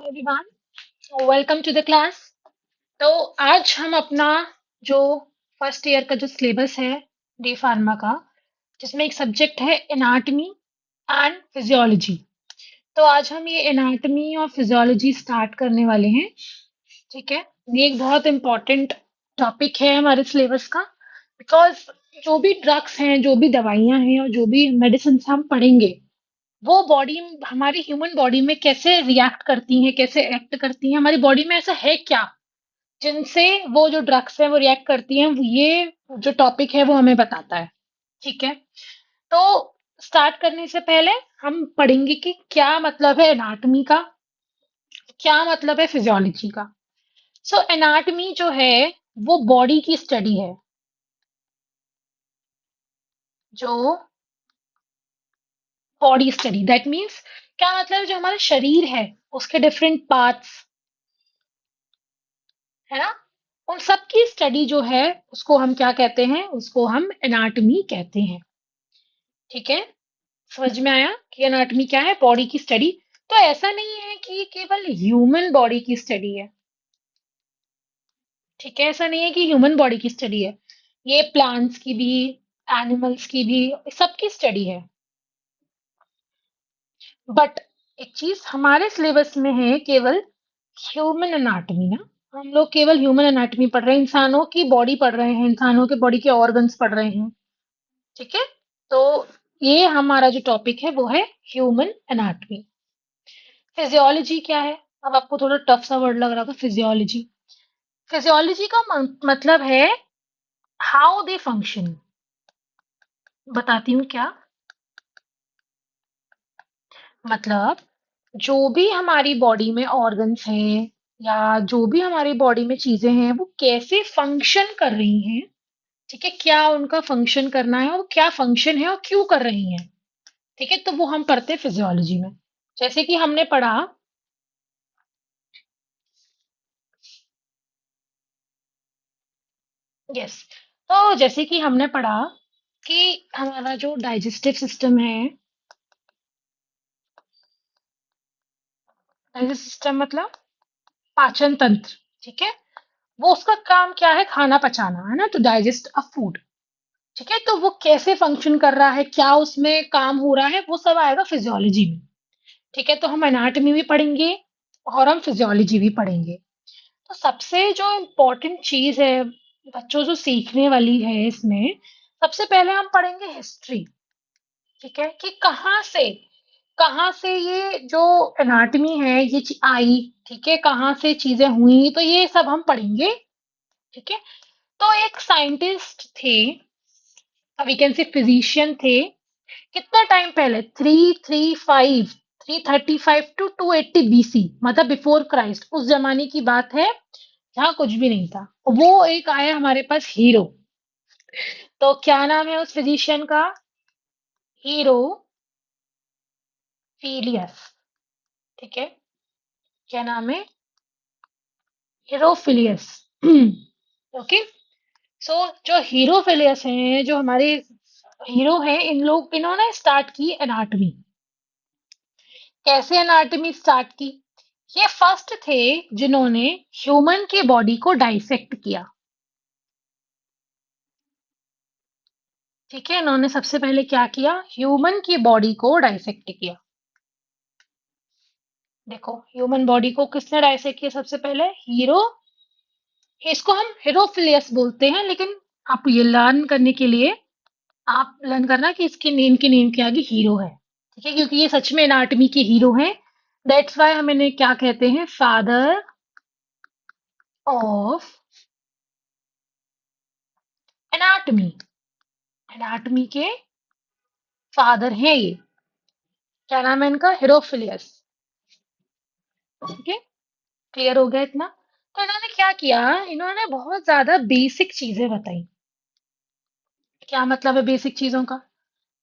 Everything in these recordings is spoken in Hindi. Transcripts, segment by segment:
Everyone, welcome to the class. तो आज हम अपना जो फर्स्ट ईयर का जो सिलेबस है डी फार्मा का, जिसमें एक सब्जेक्ट है एनाटमी एंड फिजियोलॉजी। तो आज हम ये एनाटमी और फिजियोलॉजी स्टार्ट करने वाले हैं। ठीक है, ये एक बहुत इंपॉर्टेंट टॉपिक है हमारे सिलेबस का, बिकॉज जो भी ड्रग्स हैं, जो भी दवाइयां हैं और जो भी मेडिसिन हम पढ़ेंगे, वो बॉडी, हमारी ह्यूमन बॉडी में कैसे रिएक्ट करती हैं, कैसे एक्ट करती हैं, हमारी बॉडी में ऐसा है क्या जिनसे वो जो ड्रग्स है वो रिएक्ट करती हैं, ये जो टॉपिक है वो हमें बताता है। ठीक है, तो स्टार्ट करने से पहले हम पढ़ेंगे कि क्या मतलब है एनाटमी का, क्या मतलब है फिजियोलॉजी का। सो एनाटमी जो है वो बॉडी की स्टडी है, जो बॉडी स्टडी दैट मीन्स, क्या मतलब है, जो हमारा शरीर है उसके डिफरेंट पार्ट्स, है ना, उन सब की स्टडी जो है उसको हम क्या कहते हैं, उसको हम एनाटॉमी कहते हैं। ठीक है, समझ में आया कि एनाटॉमी क्या है, बॉडी की स्टडी। तो ऐसा नहीं है कि ये केवल ह्यूमन बॉडी की स्टडी है। ठीक है, ऐसा नहीं है कि ह्यूमन बॉडी की स्टडी है, ये प्लांट्स की भी, एनिमल्स की भी, सबकी स्टडी है। बट एक चीज हमारे सिलेबस में है, केवल ह्यूमन एनाटॉमी ना। हम लोग केवल ह्यूमन एनाटॉमी पढ़ रहे हैं, इंसानों की बॉडी पढ़ रहे हैं, इंसानों के बॉडी के ऑर्गन्स पढ़ रहे हैं। ठीक है, तो ये हमारा जो टॉपिक है वो है ह्यूमन एनाटॉमी। फिजियोलॉजी क्या है? अब आपको थोड़ा टफ सा वर्ड लग रहा था, फिजियोलॉजी। फिजियोलॉजी का मतलब है हाउ दे फंक्शन। बताती हूँ क्या मतलब। जो भी हमारी बॉडी में ऑर्गन्स हैं, या जो भी हमारी बॉडी में चीजें हैं, वो कैसे फंक्शन कर रही हैं। ठीक है, क्या उनका फंक्शन करना है और क्या फंक्शन है और क्यों कर रही हैं। ठीक है, तो वो हम पढ़ते हैं फिजियोलॉजी में। जैसे कि हमने पढ़ा, यस, तो जैसे कि हमने पढ़ा कि हमारा जो डाइजेस्टिव सिस्टम है, डाइजेस्टिव सिस्टम मतलब पाचन तंत्र। ठीक है, वो उसका काम क्या है, खाना पचाना, है ना, तो डाइजेस्ट अ फूड। ठीक है, तो वो कैसे फंक्शन कर रहा है, क्या उसमें काम हो रहा है, वो सब आएगा फिजियोलॉजी में। ठीक है, तो हम एनाटॉमी भी पढ़ेंगे और हम फिजियोलॉजी भी पढ़ेंगे। तो सबसे जो इम्पोर्टेंट चीज है बच्चों, जो सीखने वाली है इसमें, सबसे पहले हम पढ़ेंगे हिस्ट्री। ठीक है, कि कहाँ से ये जो एनाटॉमी है ये आई। ठीक है, कहाँ से चीजें हुई, तो ये सब हम पढ़ेंगे। ठीक है, तो एक साइंटिस्ट थे, वी कैन से फिजिशियन थे, कितना टाइम पहले, 335 टू 280 BC, मतलब बिफोर क्राइस्ट, उस जमाने की बात है जहाँ कुछ भी नहीं था। वो एक आया हमारे पास हीरो। तो क्या नाम है उस फिजिशियन का? हीरो फीलियस। ठीक है, क्या नाम है? हीरोफिलियस। ओके, सो जो हीरोफिलियस हैं, जो हमारे हीरो हैं, इन्होंने स्टार्ट की एनाटॉमी। कैसे एनाटॉमी स्टार्ट की? ये फर्स्ट थे जिन्होंने ह्यूमन की बॉडी को डाइसेक्ट किया। ठीक है, इन्होंने सबसे पहले क्या किया, ह्यूमन की बॉडी को डाइसेक्ट किया। देखो, ह्यूमन बॉडी को किसने डाइसेक्ट किया सबसे पहले? हीरो। इसको हम हीरोफिलियस बोलते हैं, लेकिन आप ये लर्न करने के लिए, आप लर्न करना कि इसके नेम के नेम के आगे हीरो है। ठीक है, क्योंकि ये सच में एनाटॉमी के हीरो हैं। दैट्स वाई हम इन्हें क्या कहते हैं, फादर ऑफ एनाटॉमी। एनाटॉमी के फादर हैं ये। क्या नाम है इनका? हीरोफिलियस। ठीक है, क्लियर हो गया इतना? तो इन्होंने क्या किया, इन्होंने बहुत ज्यादा बेसिक चीजें बताई। क्या मतलब है बेसिक चीजों का?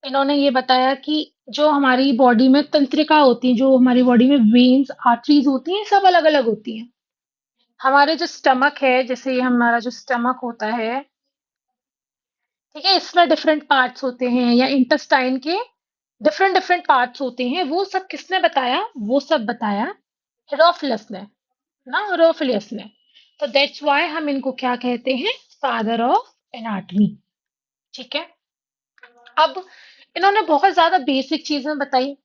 इन्होंने ये बताया कि जो हमारी बॉडी में तंत्रिका होती है, जो हमारी बॉडी में वेन्स, आर्टरीज होती हैं, सब अलग अलग होती हैं। हमारे जो स्टमक है, जैसे ये हमारा जो स्टमक होता है, ठीक है, इसमें डिफरेंट पार्ट्स होते हैं, या इंटेस्टाइन के डिफरेंट डिफरेंट पार्ट्स होते हैं, वो सब किसने बताया? वो सब बताया हेरोफिलस ने, ना हेरोफिलस ने। तो दैट्स व्हाई हम इनको क्या कहते हैं, फादर ऑफ एनाटमी। ठीक है। अब इन्होंने बहुत ज्यादा बेसिक चीजें बताई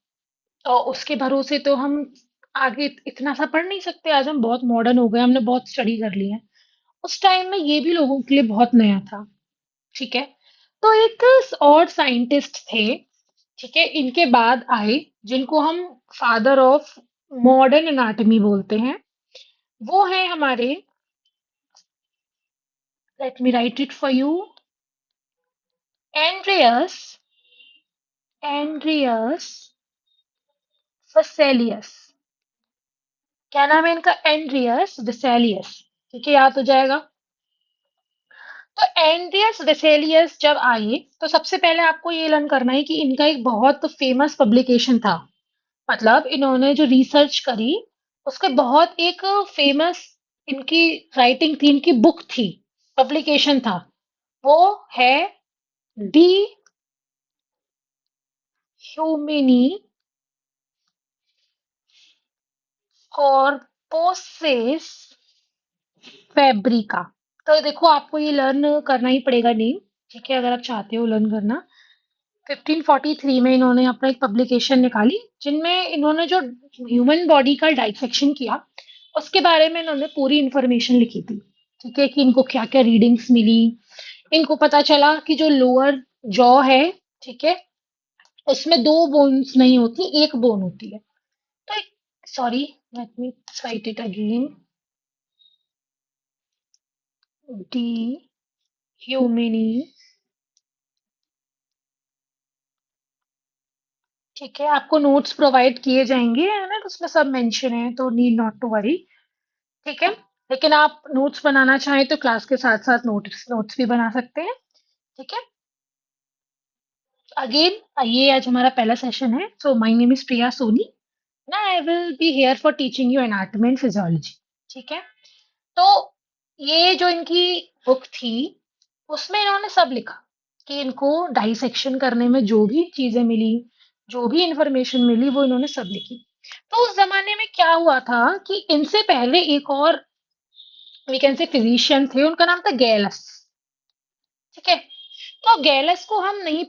और उसके भरोसे तो हम आगे इतना सा पढ़ नहीं सकते। आज हम बहुत मॉडर्न हो गए, हमने बहुत स्टडी कर ली है। उस टाइम में ये भी लोगों के लिए बहुत नया था। ठीक है। तो एक और साइंटिस्ट थे, ठीक है, इनके बाद आए, जिनको हम फादर ऑफ मॉडर्न एनाटॉमी बोलते हैं। वो है हमारे, let me write it for you, Andreas, Andreas Vesalius. क्या नाम है इनका, एंड्रियस वेसेलियस। ठीक है, याद हो जाएगा। तो एंड्रियस वेसेलियस जब आए, तो सबसे पहले आपको ये लर्न करना है कि इनका एक बहुत फेमस पब्लिकेशन था। मतलब इन्होंने जो रिसर्च करी, उसके बहुत एक फेमस इनकी राइटिंग थी, इनकी बुक थी, पब्लिकेशन था। वो है डी ह्यूमिनी कॉर्पोसेस फैब्रिका। तो देखो, आपको ये लर्न करना ही पड़ेगा नेम। ठीक है, अगर आप चाहते हो लर्न करना। 1543 में इन्होंने अपना एक पब्लिकेशन निकाली, जिनमें इन्होंने जो ह्यूमन बॉडी का डाइसेक्शन किया, उसके बारे में इन्होंने पूरी इंफॉर्मेशन लिखी थी। ठीक है, कि इनको क्या क्या रीडिंग्स मिली। इनको पता चला कि जो लोअर जॉ है, ठीक है, उसमें दो बोन्स नहीं होती, एक बोन होती है। तो sorry, let me write it again. De Humani, ठीक है, आपको नोट्स प्रोवाइड किए जाएंगे, है ना, उसमें सब मेंशन है, तो नीड नॉट टू वरी। ठीक है। लेकिन आप नोट्स बनाना चाहें तो क्लास के साथ साथ नोट्स नोट्स भी बना सकते हैं। ठीक है। अगेन, ये आज हमारा पहला सेशन है। सो माय नेम इज प्रिया सोनी, ना I will be here for teaching you anatomy and physiology. ठीक है। तो ये जो इनकी बुक थी, उसमें इन्होंने सब लिखा कि इनको डाइसेक्शन करने में जो भी चीजें मिली, जो भी इंफॉर्मेशन मिली, वो इन्होंने सब लिखी। तो उस जमाने में क्या हुआ था कि इनसे पहले एक और वी कैन से फिजिशियन थे, उनका नाम था गैलस। ठीक है। तो गैलस को हम नहीं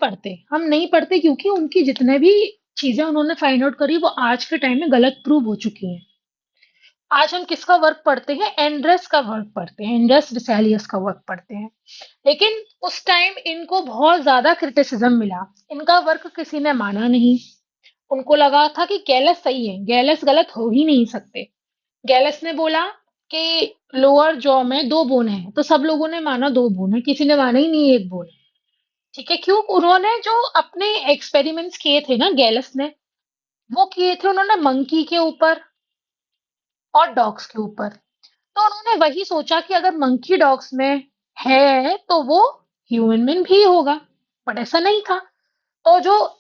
पढ़ते क्योंकि उनकी जितने भी चीजें उन्होंने फाइंड आउट करी, वो आज के टाइम में गलत प्रूव हो चुकी हैं। आज हम किसका वर्क पढ़ते हैं, एंड्रस का वर्क पढ़ते हैं, एंड्रस डिसैलियस का वर्क पढ़ते हैं। लेकिन उस टाइम इनको बहुत ज्यादा क्रिटिसिज्म मिला, इनका वर्क किसी ने माना नहीं। उनको लगा था कि गैलस सही है, गैलस गलत हो ही नहीं सकते। गैलस ने बोला कि लोअर जॉ में दो बोन है, तो सब लोगों ने माना दो बोन है, किसी ने माना ही नहीं एक बोन है। ठीक है। क्यों, उन्होंने जो अपने एक्सपेरिमेंट्स किए थे ना गैलस ने, वो किए थे उन्होंने मंकी के ऊपर और डॉग्स के ऊपर। तो उन्होंने वही सोचा कि अगर मंकी डॉग्स में है तो वो ह्यूमन में भी होगा, बट ऐसा नहीं था। तो जो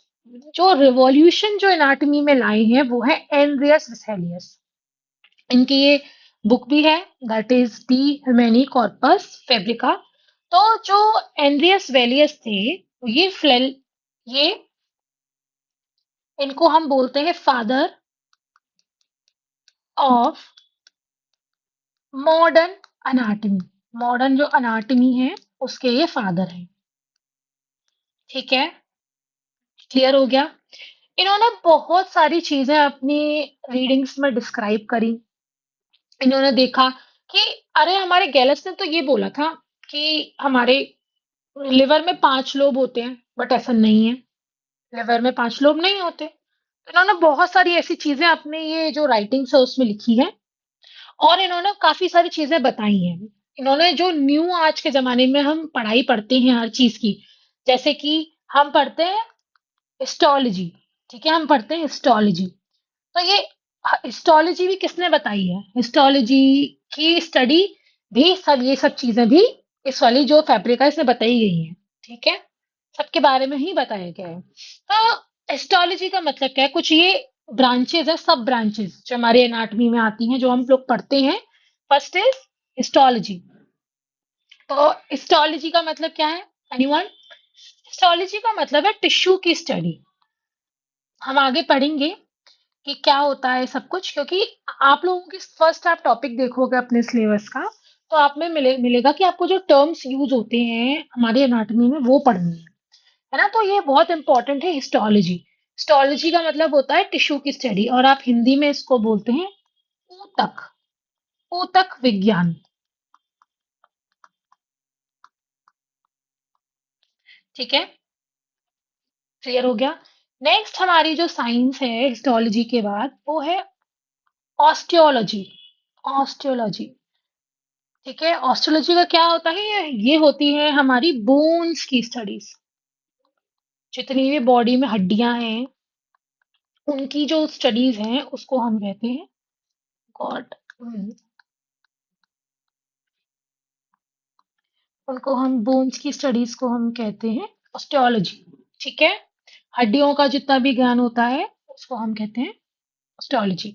जो रिवॉल्यूशन जो एनाटॉमी में लाए हैं, वो है एंड्रियस वेसेलियस। इनकी ये बुक भी है, दैट इज दी ह्यूमेनी कॉर्पस फैब्रिका। तो जो एंड्रियस वेलियस थे, ये इनको हम बोलते हैं father of modern anatomy. Modern जो अनाटमी है, उसके ये फादर हैं। ठीक है, क्लियर हो गया। इन्होंने बहुत सारी चीजें अपनी रीडिंग्स में डिस्क्राइब करी। इन्होंने देखा कि अरे, हमारे गैलस ने तो ये बोला था कि हमारे लिवर में 5 लोब होते हैं, बट ऐसा नहीं है। लिवर में 5 लोब नहीं होते। तो इन्होंने बहुत सारी ऐसी चीजें अपने ये जो राइटिंग्स है उसमें लिखी है, और इन्होंने काफी सारी चीजें बताई हैं। इन्होंने जो न्यू आज के जमाने में हम पढ़ाई पढ़ते हैं हर चीज की, जैसे कि हम पढ़ते हैं हिस्टोलॉजी। ठीक है, हम पढ़ते हैं हिस्टोलॉजी। तो ये हिस्टोलॉजी भी किसने बताई है, हिस्टोलॉजी की स्टडी भी, सब ये सब चीजें भी इस वाली जो फैब्रिक है इसमें बताई गई हैं। ठीक है, सबके बारे में ही बताया गया है। तो हिस्टोलॉजी का मतलब क्या है, कुछ ये ब्रांचेस है, सब ब्रांचेस जो हमारे एनाटॉमी में आती हैं, जो हम लोग पढ़ते हैं। First is histology. तो हिस्टोलॉजी का मतलब क्या है, एनीवन? हिस्टोलॉजी का मतलब है टिश्यू की स्टडी। हम आगे पढ़ेंगे कि क्या होता है सब कुछ, क्योंकि आप लोगों की फर्स्ट आप टॉपिक देखोगे अपने सिलेबस का, तो आप में मिलेगा कि आपको जो टर्म्स यूज होते हैं हमारी एनाटॉमी में वो पढ़नी है ना। तो ये बहुत इंपॉर्टेंट है हिस्टोलॉजी। हिस्टोलॉजी का मतलब होता है टिश्यू की स्टडी, और आप हिंदी में इसको बोलते हैं ऊतक, ऊतक विज्ञान। ठीक है, क्लियर हो गया। नेक्स्ट हमारी जो साइंस है हिस्टोलॉजी के बाद वो है ऑस्टियोलॉजी। ऑस्टियोलॉजी, ठीक है। ऑस्टियोलॉजी का क्या होता है? ये होती है हमारी बोन्स की स्टडीज। जितनी भी बॉडी में हड्डियां हैं उनकी जो स्टडीज हैं उसको हम कहते हैं गॉड, उनको हम बोन्स की स्टडीज को हम कहते हैं ऑस्टियोलॉजी। ठीक है, हड्डियों का जितना भी ज्ञान होता है उसको हम कहते हैं ऑस्टियोलॉजी।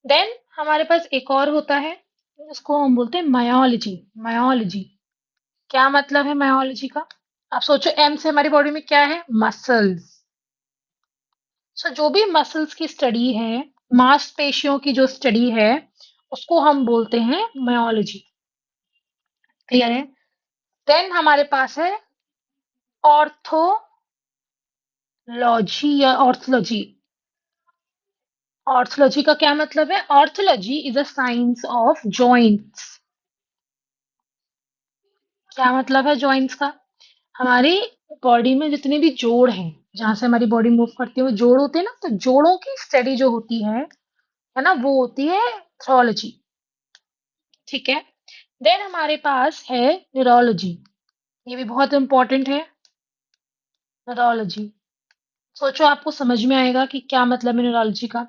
देन हमारे पास एक और होता है, उसको हम बोलते हैं मायोलॉजी। मायोलॉजी, क्या मतलब है मायोलॉजी का? आप सोचो, एम से हमारी बॉडी में क्या है? मसल्स। सो जो भी मसल्स की स्टडी है, मांसपेशियों की जो स्टडी है, उसको हम बोलते हैं मायोलॉजी। क्लियर है? देन हमारे पास है ऑर्थोलॉजी या ऑर्थोलॉजी। ऑर्थोलॉजी का क्या मतलब है? Orthology is a science of joints. क्या मतलब है जॉइंट्स का? हमारी बॉडी में जितने भी जोड़ हैं, जहां से हमारी बॉडी मूव करती है वो जोड़ होते हैं ना, तो जोड़ों की स्टडी जो होती है ना, वो होती है थ्रोलॉजी। ठीक है। देन हमारे पास है न्यूरोलॉजी। ये भी बहुत इंपॉर्टेंट है, न्यूरोलॉजी। सोचो आपको समझ में आएगा कि क्या मतलब है न्यूरोलॉजी का।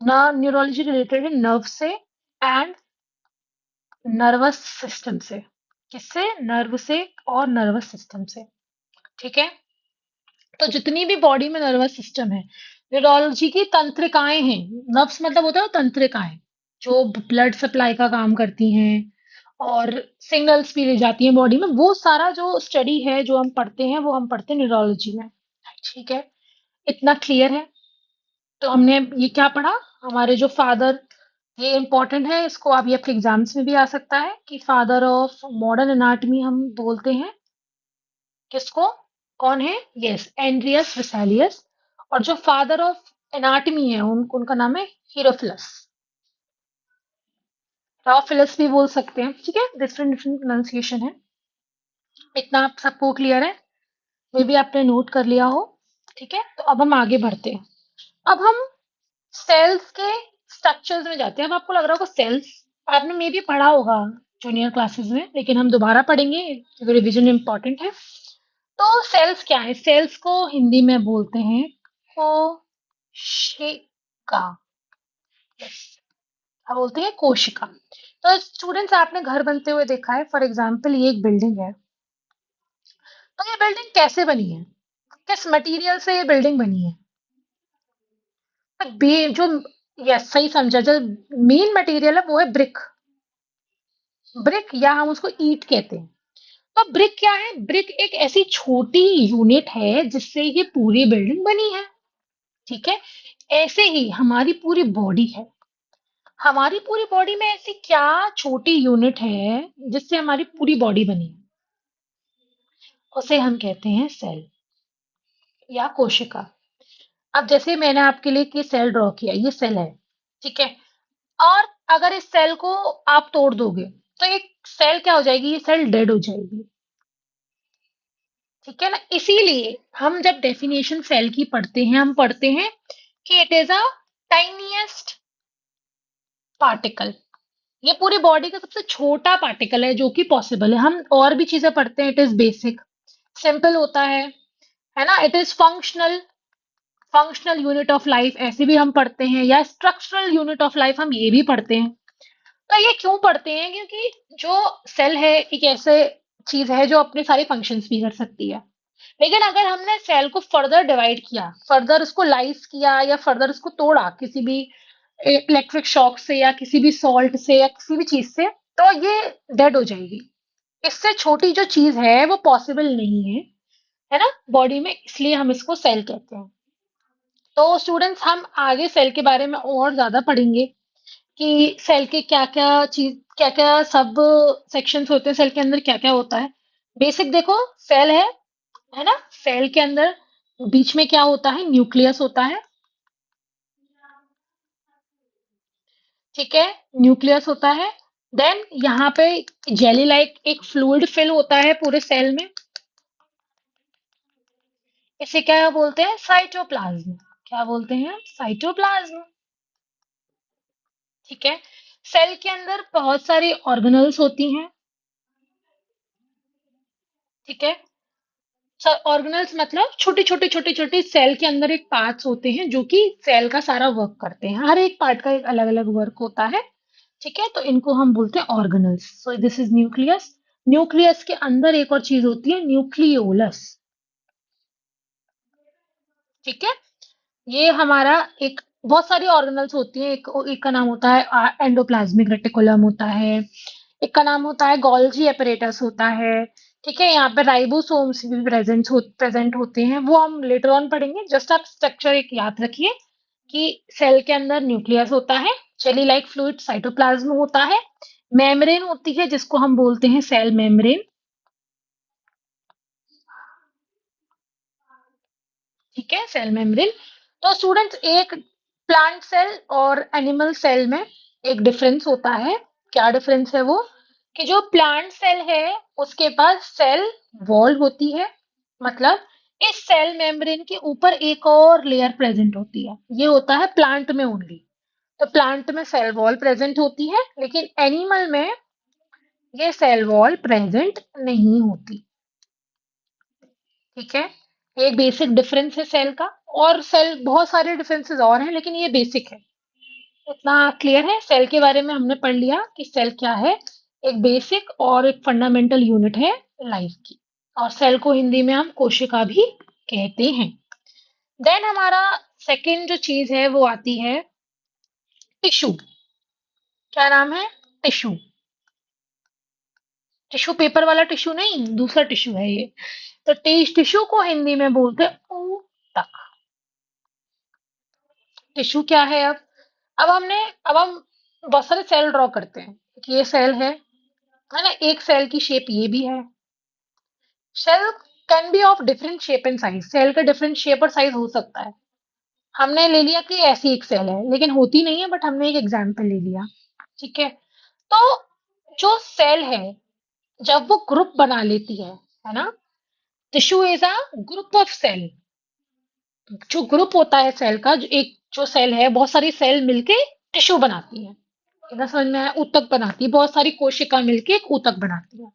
ना, न्यूरोलॉजी रिलेटेड है नर्व से एंड नर्वस सिस्टम से। किससे? नर्व से और नर्वस सिस्टम से। ठीक है, तो जितनी भी बॉडी में नर्वस सिस्टम है, न्यूरोलॉजी की तंत्रिकाएं हैं। नर्व्स मतलब होता है तंत्रिकाएं, जो ब्लड सप्लाई का काम करती हैं और सिग्नल्स भी ले जाती हैं बॉडी में। वो सारा जो स्टडी है जो हम पढ़ते हैं वो हम पढ़ते हैं न्यूरोलॉजी में। ठीक है, इतना क्लियर है? तो हमने ये क्या पढ़ा? हमारे जो फादर, ये इंपॉर्टेंट है, इसको आप ये आपके एग्जाम्स में भी आ सकता है कि फादर ऑफ मॉडर्न एनाटॉमी हम बोलते हैं किसको? कौन है? Yes, Andreas Vesalius. और जो फादर ऑफ एनाटॉमी है उनका नाम है हीरोफिलस। राफिलस भी बोल सकते हैं। ठीक है, डिफरेंट डिफरेंट प्रोनाउंसिएशन है। इतना आप सबको क्लियर है? मे भी आपने नोट कर लिया हो। ठीक है, तो अब हम आगे बढ़ते हैं। अब हम सेल्स के स्ट्रक्चर्स में जाते हैं। अब आपको लग रहा होगा सेल्स आपने मे भी पढ़ा होगा जूनियर क्लासेस में, लेकिन हम दोबारा पढ़ेंगे क्योंकि रिवीजन इंपॉर्टेंट है। तो सेल्स क्या है? सेल्स को हिंदी में बोलते हैं कोशिका। यस, क्या बोलते हैं? कोशिका। तो स्टूडेंट्स, आपने घर बनते हुए देखा है। फॉर एग्जाम्पल ये एक बिल्डिंग है, तो ये बिल्डिंग कैसे बनी है? किस मटेरियल से ये बिल्डिंग बनी है? तो जो, यस सही समझा, जो मेन मटेरियल है वो है ब्रिक। ब्रिक, या हम उसको ईंट कहते हैं। तो ब्रिक क्या है? ब्रिक एक ऐसी छोटी यूनिट है जिससे ये पूरी बिल्डिंग बनी है। ठीक है, ऐसे ही हमारी पूरी बॉडी है। हमारी पूरी बॉडी में ऐसी क्या छोटी यूनिट है जिससे हमारी पूरी बॉडी बनी है? उसे हम कहते हैं सेल या कोशिका। अब जैसे मैंने आपके लिए ये सेल ड्रॉ किया, ये सेल है। ठीक है, और अगर इस सेल को आप तोड़ दोगे तो ये सेल क्या हो जाएगी? ये सेल डेड हो जाएगी। ठीक है ना, इसीलिए हम जब डेफिनेशन सेल की पढ़ते हैं, हम पढ़ते हैं कि it is a tiniest particle. ये पूरी बॉडी का सबसे छोटा पार्टिकल है जो कि पॉसिबल है। हम और भी चीजें पढ़ते हैं, इट इज बेसिक, सिंपल होता है ना। It is functional, functional unit of life ऐसे भी हम पढ़ते हैं, या स्ट्रक्चरल यूनिट ऑफ लाइफ हम ये भी पढ़ते हैं। तो ये क्यों पढ़ते हैं? क्योंकि जो सेल है एक ऐसे चीज है जो अपने सारे फंक्शंस भी कर सकती है। लेकिन अगर हमने सेल को फर्दर डिवाइड किया, फर्दर उसको लाइस किया, या फर्दर उसको तोड़ा किसी भी इलेक्ट्रिक शॉक से या किसी भी सॉल्ट से या किसी भी चीज से, तो ये डेड हो जाएगी। इससे छोटी जो चीज है वो पॉसिबल नहीं है ना बॉडी में, इसलिए हम इसको सेल कहते हैं। तो स्टूडेंट्स हम आगे सेल के बारे में और ज्यादा पढ़ेंगे कि सेल के क्या क्या सब सेक्शंस होते हैं, सेल के अंदर क्या क्या होता है। बेसिक देखो, सेल है ना। सेल के अंदर बीच में क्या होता है, न्यूक्लियस होता है। ठीक है, न्यूक्लियस होता है। देन यहाँ पे जेली लाइक एक फ्लूइड फिल होता है पूरे सेल में। इसे क्या बोलते हैं, साइटोप्लाज्म। क्या बोलते हैं, साइटोप्लाज्म। ठीक है। सेल के अंदर बहुत सारी ऑर्गेनल्स होती हैं। ठीक है। ऑर्गेनल्स मतलब छोटी छोटी छोटी छोटी सेल के अंदर एक पार्ट्स होते हैं जो कि सेल का सारा वर्क करते हैं। हर एक पार्ट का एक अलग अलग वर्क होता है। ठीक है, तो इनको हम बोलते हैं organelles. So this is nucleus. Nucleus के अंदर एक और चीज होती है, न्यूक्लियोलस। ठीक है। ये हमारा एक, बहुत सारी ऑर्गेनल्स होती हैं। एक का नाम होता है एंडोप्लाज्मिक रेटिकुलम होता है। एक का नाम होता है गोल्जी एपरेटस होता है। ठीक है, यहाँ पे राइबोसोम्स भी प्रेजेंट होते हैं, वो हम लेटर ऑन पढ़ेंगे। जस्ट आप स्ट्रक्चर एक याद रखिए कि सेल के अंदर न्यूक्लियस होता है, जेली लाइक फ्लूइड साइटोप्लाज्म होता है, मेम्ब्रेन होती है जिसको हम बोलते हैं सेल मेम्ब्रेन। ठीक है, सेल मेम्ब्रेन। तो स्टूडेंट्स, एक प्लांट सेल और एनिमल सेल में एक डिफरेंस होता है। क्या डिफरेंस है वो, कि जो प्लांट सेल है उसके पास सेल वॉल होती है। मतलब इस सेल मेम्ब्रेन के ऊपर एक और लेयर प्रेजेंट होती है। ये होता है प्लांट में ओनली। तो प्लांट में सेल वॉल प्रेजेंट होती है, लेकिन एनिमल में ये सेल वॉल प्रेजेंट नहीं होती। ठीक है, एक बेसिक डिफरेंस है सेल का। और सेल बहुत सारे डिफरेंसेस और हैं, लेकिन ये बेसिक है। इतना क्लियर है, सेल के बारे में हमने पढ़ लिया कि सेल क्या है। एक बेसिक और एक फंडामेंटल यूनिट है लाइफ की। और सेल को हिंदी में हम कोशिका भी कहते हैं। देन हमारा सेकंड जो चीज है वो आती है टिश्यू। क्या नाम है, टिश्यू। टिश्यू पेपर वाला टिश्यू नहीं, दूसरा टिश्यू है ये। तो टिश्यू को हिंदी में बोलते हैं ऊतक। टिश्यू क्या है अब हमने, अब हम बहुत सारे सेल ड्रॉ करते हैं कि ये सेल है ना। एक सेल की शेप ये भी है। Cell can be of different shape and size. Cell का डिफरेंट शेप और साइज हो सकता है। हमने ले लिया कि ऐसी एक सेल है, लेकिन होती नहीं है, बट हमने एक एग्जाम्पल ले लिया। ठीक है। तो जो सेल है, जब वो ग्रुप बना लेती है ना, tissue is a group of cell. जो ग्रुप होता है सेल का, जो सेल है, बहुत सारी सेल मिलके टिश्यू बनाती है। इतना समझ में आया, ऊतक बनाती है। बहुत सारी कोशिका मिलके एक ऊतक बनाती है।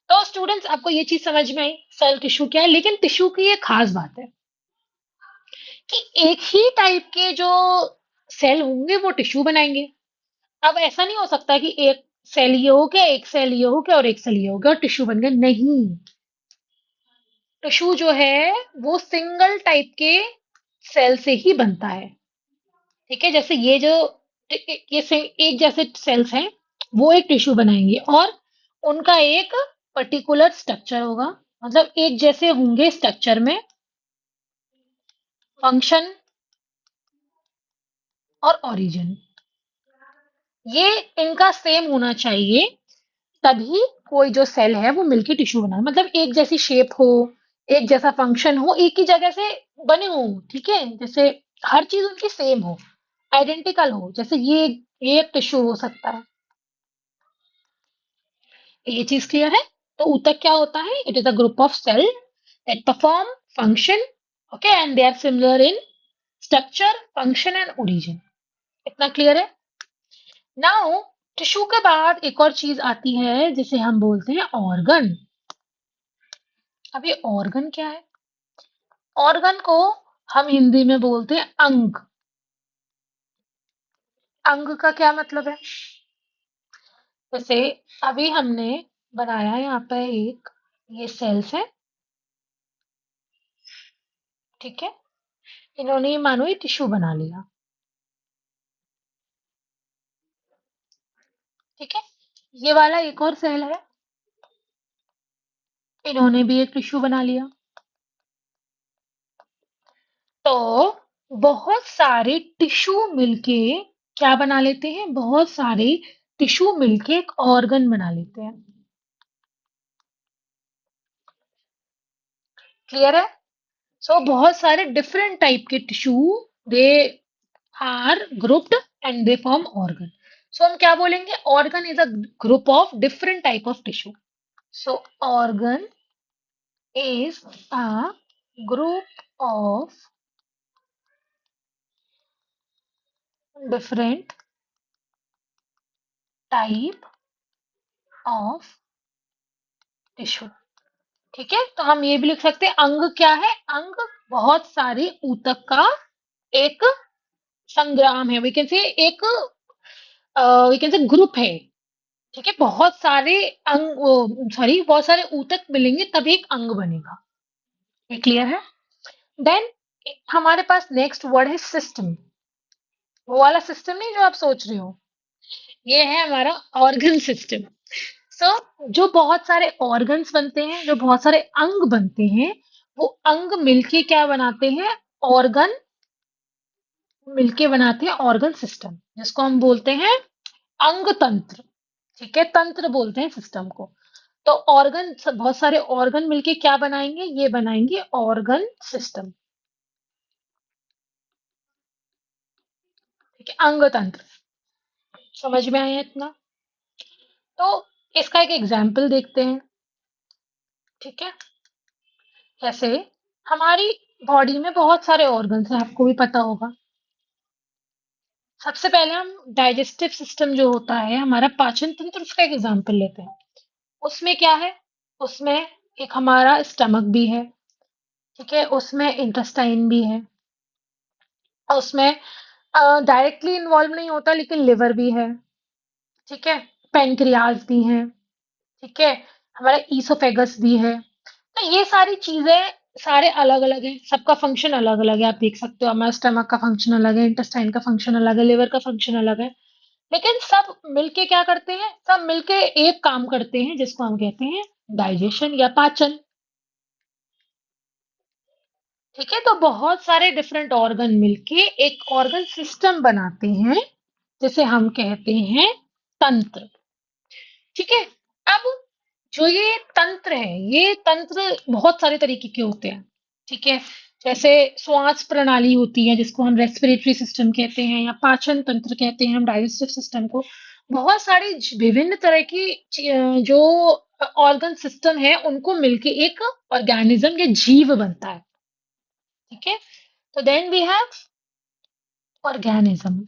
तो स्टूडेंट्स, आपको ये चीज समझ में आई सेल टिश्यू क्या है। लेकिन टिश्यू की एक खास बात है कि एक ही टाइप के जो सेल होंगे वो टिश्यू बनाएंगे। अब ऐसा नहीं हो सकता कि एक सेल ये हो गया, एक सेल ये हो गया और एक सेल ये हो गया और टिश्यू बन गया। नहीं, टिश्यू जो है वो सिंगल टाइप के सेल से ही बनता है। ठीक है, जैसे ये जो एक जैसे सेल्स हैं, वो एक टिश्यू बनाएंगे और उनका एक पर्टिकुलर स्ट्रक्चर होगा। मतलब एक जैसे होंगे स्ट्रक्चर में, फंक्शन और ओरिजिन, ये इनका सेम होना चाहिए। तभी कोई जो सेल है वो मिलके टिश्यू बना, मतलब एक जैसी शेप हो, एक जैसा फंक्शन हो, एक ही जगह से बने हो। ठीक है, जैसे हर चीज उनकी सेम हो, आइडेंटिकल हो। जैसे ये एक टिश्यू हो सकता है। ये चीज क्लियर है। तो ऊतक क्या होता है, it is a group of cell that perform function, okay, and they are similar in structure, function and origin. इतना क्लियर है। नाउ टिश्यू के बाद एक और चीज आती है जिसे हम बोलते हैं ऑर्गन। अब ये ऑर्गन क्या है, ऑर्गन को हम हिंदी में बोलते हैं अंग। अंग का क्या मतलब है, जैसे अभी हमने बनाया यहाँ पे एक, ये सेल्स है। ठीक है, इन्होंने मानो ये टिश्यू बना लिया। ठीक है, ये वाला एक और सेल है, इन्होंने भी एक टिश्यू बना लिया। तो बहुत सारे टिश्यू मिलके क्या बना लेते हैं? बहुत सारे टिश्यू मिलके एक ऑर्गन बना लेते हैं। क्लियर है? सो बहुत सारे डिफरेंट टाइप के tissue, they are grouped and they form organ. So हम क्या बोलेंगे? Organ is a group of different type of tissue. So organ is a group of different type of tissue। ठीक है, तो हम ये भी लिख सकते हैं अंग क्या है? अंग बहुत सारे ऊतक का एक संग्राम है। वी कैन से एक वी कैन से ग्रुप है। ठीक है, बहुत सारे अंग, सॉरी, बहुत सारे ऊतक मिलेंगे तब एक अंग बनेगा। ये क्लियर है? देन हमारे पास नेक्स्ट वर्ड है सिस्टम। वो वाला सिस्टम नहीं जो आप सोच रहे हो, ये है हमारा ऑर्गन सिस्टम। सो जो बहुत सारे ऑर्गन्स बनते हैं, जो बहुत सारे अंग बनते हैं, वो अंग मिलके क्या बनाते हैं? ऑर्गन मिलके बनाते हैं ऑर्गन सिस्टम, जिसको हम बोलते हैं अंग तंत्र। ठीक है, तंत्र बोलते हैं सिस्टम को। तो ऑर्गन, बहुत सारे ऑर्गन मिलके क्या बनाएंगे? ये बनाएंगे ऑर्गन सिस्टम। ठीक है, अंग तंत्र। समझ में आया इतना? तो इसका एक एग्जाम्पल देखते हैं। ठीक है, जैसे हमारी बॉडी में बहुत सारे ऑर्गन्स हैं, आपको भी पता होगा। सबसे पहले हम डाइजेस्टिव सिस्टम जो होता है, हमारा पाचन तंत्र, उसका एक एग्जांपल लेते हैं। उसमें क्या है? उसमें एक हमारा स्टमक भी है। ठीक है, उसमें इंटेस्टाइन भी है, और उसमें डायरेक्टली इन्वॉल्व नहीं होता लेकिन लिवर भी है। ठीक है, पेनक्रियाज भी है। ठीक है, हमारा ईसोफेगस भी है। तो ये सारी चीजें सारे अलग अलग हैं, सबका फंक्शन अलग अलग है। आप देख सकते हो हमारा स्टमक का फंक्शन अलग है, इंटेस्टाइन का फंक्शन अलग है, लिवर का फंक्शन अलग है। लेकिन सब मिलके क्या करते हैं? सब मिलके एक काम करते हैं जिसको हम कहते हैं डाइजेशन या पाचन। ठीक है, तो बहुत सारे डिफरेंट ऑर्गन मिलके एक ऑर्गन सिस्टम बनाते हैं, जिसे हम कहते हैं तंत्र। ठीक है, अब जो ये तंत्र है, ये तंत्र बहुत सारे तरीके के होते हैं। ठीक है, जैसे श्वास प्रणाली होती है जिसको हम रेस्पिरेटरी सिस्टम कहते हैं, या पाचन तंत्र कहते हैं हम डाइजेस्टिव सिस्टम को। बहुत सारी विभिन्न तरह की जो ऑर्गन सिस्टम है, उनको मिलके एक ऑर्गेनिज्म या जीव बनता है। ठीक है, तो देन वी हैव ऑर्गेनिज्म।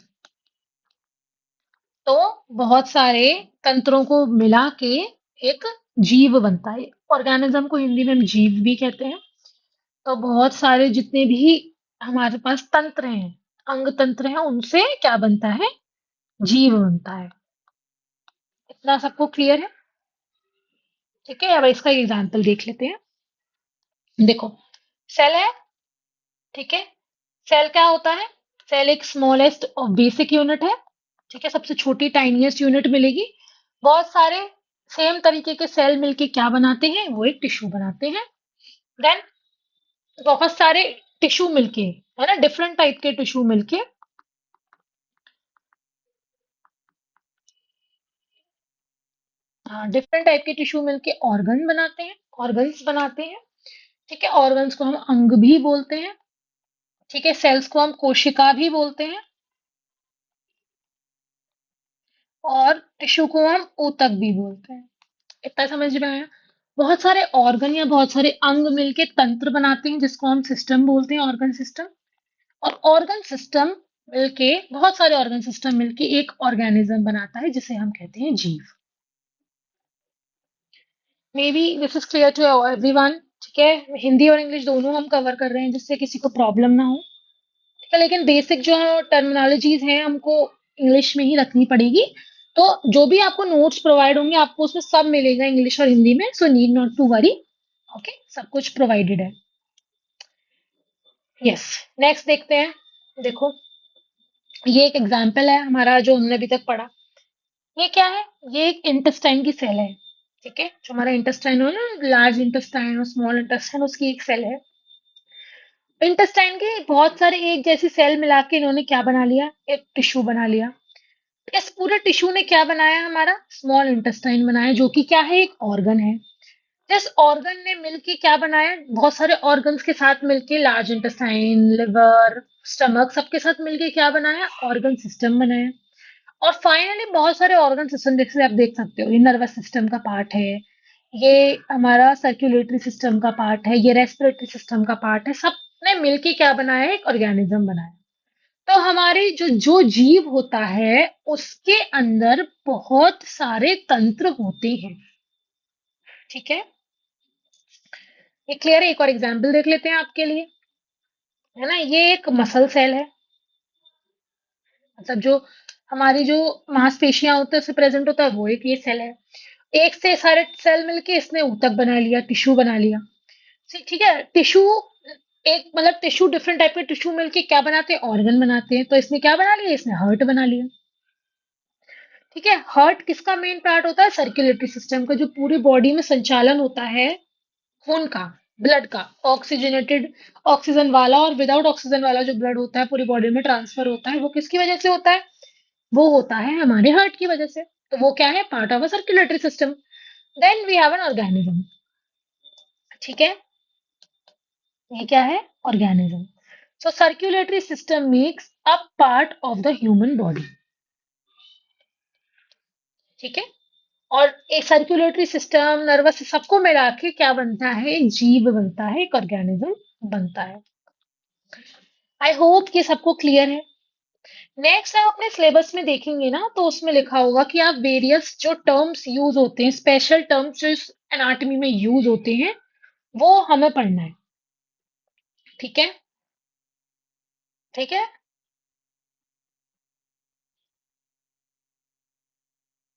तो बहुत सारे तंत्रों को मिला के एक जीव बनता है। ऑर्गेनिज्म को हिंदी में हम जीव भी कहते हैं। तो बहुत सारे जितने भी हमारे पास तंत्र हैं, अंग तंत्र हैं, उनसे क्या बनता है? जीव बनता है। इतना सबको क्लियर है? ठीक है, अब इसका एग्जाम्पल देख लेते हैं। देखो, सेल है। ठीक है, सेल क्या होता है? सेल एक स्मॉलेस्ट और बेसिक यूनिट है। ठीक है, सबसे छोटी टाइनीएस्ट यूनिट मिलेगी। बहुत सारे सेम तरीके के सेल मिलके क्या बनाते हैं? वो एक टिश्यू बनाते हैं। देन बहुत सारे टिश्यू मिलके, है ना, डिफरेंट टाइप के टिश्यू मिलके, डिफरेंट टाइप के टिश्यू मिलके ऑर्गन बनाते हैं, ऑर्गन्स बनाते हैं। ठीक है, ऑर्गन्स को हम अंग भी बोलते हैं। ठीक है, सेल्स को हम कोशिका भी बोलते हैं, और टिश्यू को हम ऊतक भी बोलते हैं। इतना समझ में आया? बहुत सारे ऑर्गन या बहुत सारे अंग मिलके तंत्र बनाते हैं जिसको हम सिस्टम बोलते हैं, ऑर्गन सिस्टम। और ऑर्गन सिस्टम मिलके, बहुत सारे ऑर्गन सिस्टम मिलके एक ऑर्गेनिज्म बनाता है जिसे हम कहते हैं जीव। Maybe this is clear to everyone. ठीक है, हिंदी और इंग्लिश दोनों हम कवर कर रहे हैं जिससे किसी को प्रॉब्लम ना हो। ठीक है, लेकिन बेसिक जो टर्मिनोलॉजीज हैं हमको इंग्लिश में ही रखनी पड़ेगी। तो जो भी आपको नोट्स प्रोवाइड होंगे, आपको उसमें सब मिलेगा इंग्लिश और हिंदी में। So need not to worry. Okay, सब कुछ प्रोवाइडेड है। यस, नेक्स्ट देखते हैं। देखो, ये एक एग्जाम्पल है हमारा जो हमने अभी तक पढ़ा। ये क्या है? ये एक इंटेस्टाइन की सेल है। ठीक है, जो हमारा इंटेस्टाइन हो ना, लार्ज इंटेस्टाइन और स्मॉल इंटेस्टाइन, उसकी एक सेल है। इंटेस्टाइन के बहुत सारे एक जैसी सेल मिला के इन्होंने क्या बना लिया, एक टिश्यू बना लिया। इस पूरे टिश्यू ने क्या बनाया, हमारा स्मॉल इंटेस्टाइन बनाया, जो कि क्या है, एक ऑर्गन है। इस ऑर्गन ने मिलके क्या बनाया, बहुत सारे ऑर्गन्स के साथ मिलके लार्ज इंटेस्टाइन, लिवर, स्टमक, सबके साथ मिलके क्या बनाया, ऑर्गन सिस्टम बनाया। और फाइनली बहुत सारे ऑर्गन सिस्टम जैसे आप देख सकते हो, ये नर्वस सिस्टम का पार्ट है, ये हमारा सर्कुलेटरी सिस्टम का पार्ट है, ये रेस्पिरेटरी सिस्टम का पार्ट है, सब ने मिलके क्या बनाया, एक ऑर्गेनिज्म बनाया। तो हमारी जो जो जीव होता है उसके अंदर बहुत सारे तंत्र होते हैं। ठीक है, ये क्लियर है? एक और एग्जाम्पल देख लेते हैं आपके लिए, है ना। ये एक मसल सेल है, मतलब जो हमारी जो मांसपेशियां होते हैं उससे प्रेजेंट होता है, वो एक ये सेल है। एक से सारे सेल मिलके इसने ऊतक बना लिया, टिश्यू बना लिया। ठीक है, टिश्यू एक मतलब टिश्यू, डिफरेंट टाइप के टिश्यू मिलके क्या बनाते हैं, ऑर्गन बनाते हैं। तो इसने क्या बना लिया, इसने हार्ट बना लिया। ठीक है, हार्ट किसका मेन पार्ट होता है, सर्कुलेटरी सिस्टम का, जो पूरी बॉडी में संचालन होता है खून का, ब्लड का, ऑक्सीजनेटेड, ऑक्सीजन वाला और विदाउट ऑक्सीजन वाला जो ब्लड होता है पूरी बॉडी में ट्रांसफर होता है, वो किसकी वजह से होता है, वो होता है हमारे हार्ट की वजह से। तो वो क्या है, part of a circulatory system. Then we have an organism. ठीक है, ये क्या है, organism. So circulatory system makes a part of the human body. ठीक है, और एक सर्कुलेटरी सिस्टम, नर्वस, सबको मिला के क्या बनता है, एक जीव बनता है, एक ऑर्गेनिज्म बनता है। आई होप कि सबको क्लियर है। नेक्स्ट आप अपने सिलेबस में देखेंगे ना, तो उसमें लिखा होगा कि आप वेरियस जो टर्म्स यूज होते हैं, स्पेशल टर्म्स जो इस एनाटॉमी में यूज होते हैं, वो हमें पढ़ना है। ठीक है, ठीक है,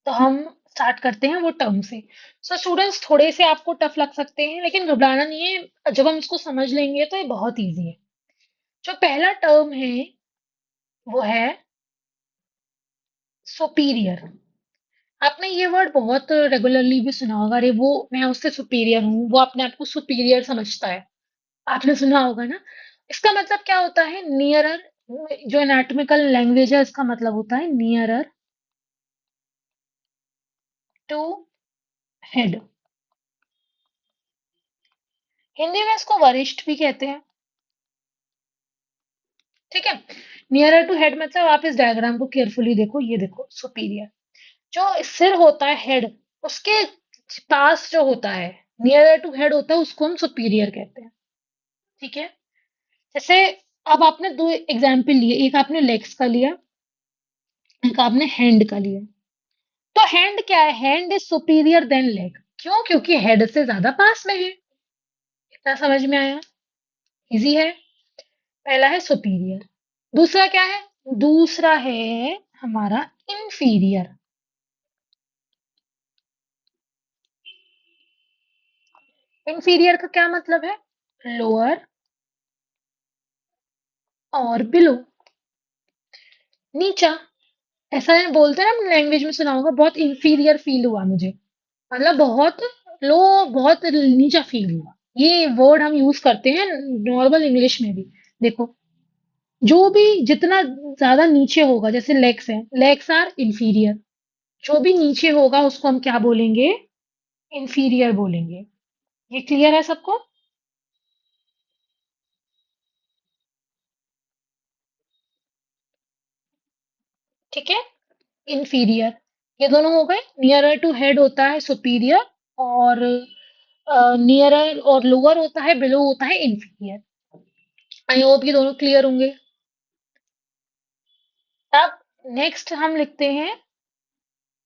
तो हम स्टार्ट करते हैं वो टर्म से। सो स्टूडेंट्स, थोड़े से आपको टफ लग सकते हैं, लेकिन घबराना नहीं है, जब हम इसको समझ लेंगे तो ये बहुत इजी है। जो पहला टर्म है वो है सुपीरियर। आपने ये वर्ड बहुत रेगुलरली भी सुना होगा, अरे वो मैं उससे सुपीरियर हूँ, वो अपने आप को सुपीरियर समझता है। आपने सुना होगा ना। इसका मतलब क्या होता है, नियरर। जो एनाटॉमिकल लैंग्वेज है इसका मतलब होता है नियरर टू हेड। हिंदी में इसको वरिष्ठ भी कहते हैं। ठीक है, नियरर टू हेड मतलब आप इस डायग्राम को केयरफुली देखो, ये देखो सुपीरियर, जो सिर होता है, हेड, उसके पास जो होता है, नियरर टू हेड होता है, उसको हम सुपीरियर कहते हैं। ठीक है, जैसे अब आपने दो एग्जाम्पल लिए, एक आपने लेग्स का लिया, एक आपने हैंड का लिया। तो हैंड क्या है, hand is superior than leg. क्यों, क्योंकि हेड से ज्यादा पास में है। इतना समझ में आया, इजी है। पहला है सुपीरियर, दूसरा क्या है, दूसरा है हमारा इंफीरियर। इंफीरियर का क्या मतलब है, लोअर और बिलो, नीचा। ऐसा है बोलते हैं ना, लैंग्वेज में सुना होगा, बहुत इंफीरियर फील हुआ मुझे, मतलब बहुत लो, बहुत नीचा फील हुआ। ये वर्ड हम यूज करते हैं नॉर्मल इंग्लिश में भी। देखो, जो भी जितना ज्यादा नीचे होगा, जैसे लेग्स है, लेग्स आर इंफीरियर, जो भी नीचे होगा उसको हम क्या बोलेंगे, इंफीरियर बोलेंगे। ये क्लियर है सबको? ठीक है, इंफीरियर, ये दोनों हो गए। नियरर टू हेड होता है सुपीरियर, और नियरर और लोअर होता है, बिलो होता है इंफीरियर। आई होप ये दोनों क्लियर होंगे। अब नेक्स्ट हम लिखते हैं,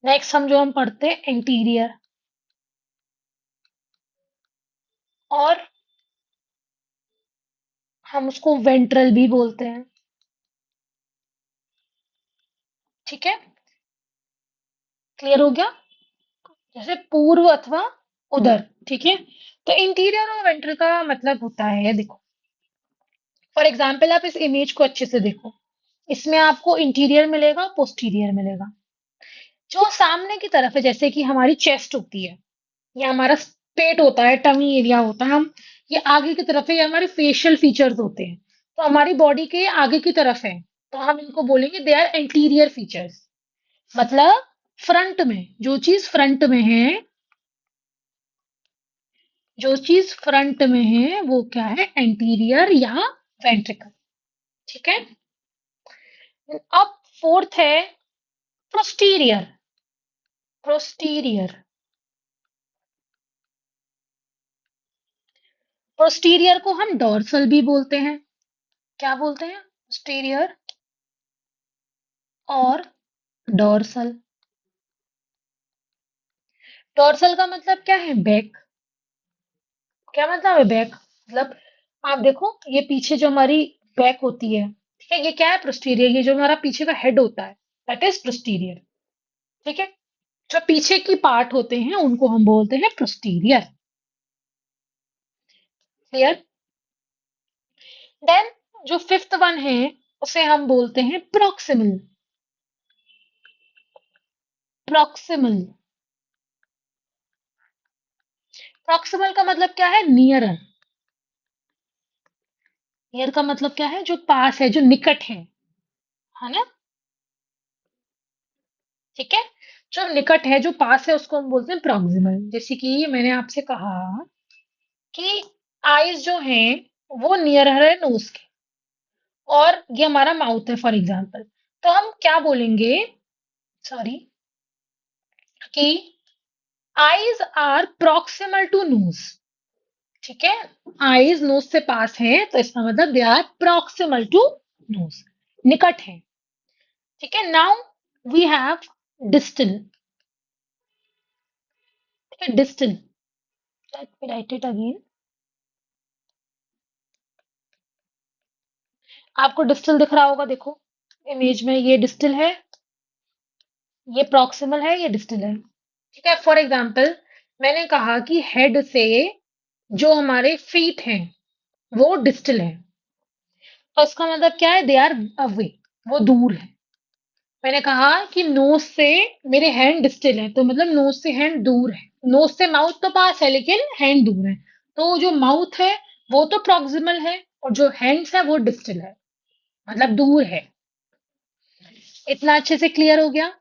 नेक्स्ट हम जो हम पढ़ते हैं इंटीरियर, और हम उसको वेंट्रल भी बोलते हैं। ठीक है, क्लियर हो गया, जैसे पूर्व अथवा उधर। ठीक है, तो इंटीरियर और वेंट्रल का मतलब होता है, देखो फॉर एग्जाम्पल आप इस इमेज को अच्छे से देखो, इसमें आपको इंटीरियर मिलेगा, पोस्टीरियर मिलेगा। जो सामने की तरफ है, जैसे कि हमारी चेस्ट होती है, या हमारा पेट होता है, टमी एरिया होता है, हम ये आगे की तरफ है, ये हमारे फेशियल फीचर्स होते हैं। तो हमारी बॉडी के आगे की तरफ है, तो हम इनको बोलेंगे दे आर एंटीरियर फीचर्स। मतलब फ्रंट में, जो चीज फ्रंट में है, जो चीज फ्रंट में है वो क्या है, एंटीरियर या वेंट्रिकल। ठीक है। अब फोर्थ है प्रोस्टीरियर। प्रोस्टीरियर, प्रोस्टीरियर को हम डॉर्सल भी बोलते हैं। क्या बोलते हैं, पोस्टीरियर और डॉर्सल। डॉर्सल का मतलब क्या है, बैक। क्या मतलब है बैक, मतलब आप देखो ये पीछे जो हमारी बैक होती है, ठीक है, ये क्या है, पोस्टीरियर। ये जो हमारा पीछे का हेड होता है, दैट इज पोस्टीरियर। ठीक है। जो पीछे की पार्ट होते हैं उनको हम बोलते हैं पोस्टीरियर। क्लियर। देन जो फिफ्थ वन है उसे हम बोलते हैं प्रॉक्सिमल। प्रॉक्सिमल, प्रॉक्सिमल का मतलब क्या है, नियर। नियर का मतलब क्या है, जो पास है, जो निकट है ना। ठीक है। जो निकट है, जो पास है, उसको हम बोलते हैं प्रॉक्सिमल। जैसे कि मैंने आपसे कहा कि आईज जो है वो नियर है नोज के, और ये हमारा माउथ है फॉर एग्जांपल। तो हम क्या बोलेंगे, सॉरी, कि eyes are proximal to nose. ठीक है। आईज नोज से पास है तो इसका मतलब they are proximal to nose, निकट है। ठीक है। Now we have distal. ठीक है, distal, let me write it again. आपको डिस्टल दिख रहा होगा, देखो इमेज में, ये डिस्टल है, ये प्रॉक्सिमल है, ये डिस्टल है। ठीक है। फॉर एग्जांपल मैंने कहा कि हेड से जो हमारे फीट हैं वो डिस्टल है, तो इसका मतलब क्या है, दे आर अवे, वो दूर है। मैंने कहा कि नोज से मेरे हैंड डिस्टल है, तो मतलब नोज से हैंड दूर है। नोज से माउथ तो पास है लेकिन हैंड दूर है। तो जो माउथ है वो तो प्रॉक्सिमल है, और जो हैंड्स है वो डिस्टल है, मतलब दूर है। इतना अच्छे से क्लियर हो गया।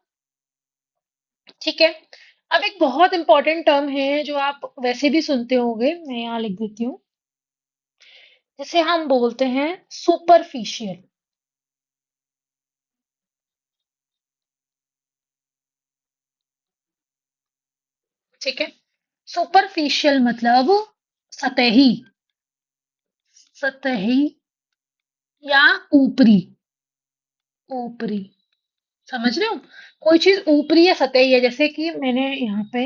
ठीक है। अब एक बहुत इंपॉर्टेंट टर्म है जो आप वैसे भी सुनते होंगे, मैं यहाँ लिख देती हूँ, जिसे हम बोलते हैं सुपरफिशियल। ठीक है। सुपरफिशियल मतलब सतही, सतही या ऊपरी। ऊपरी, समझ रहे हो, कोई चीज ऊपरी या सतही है। जैसे कि मैंने यहाँ पे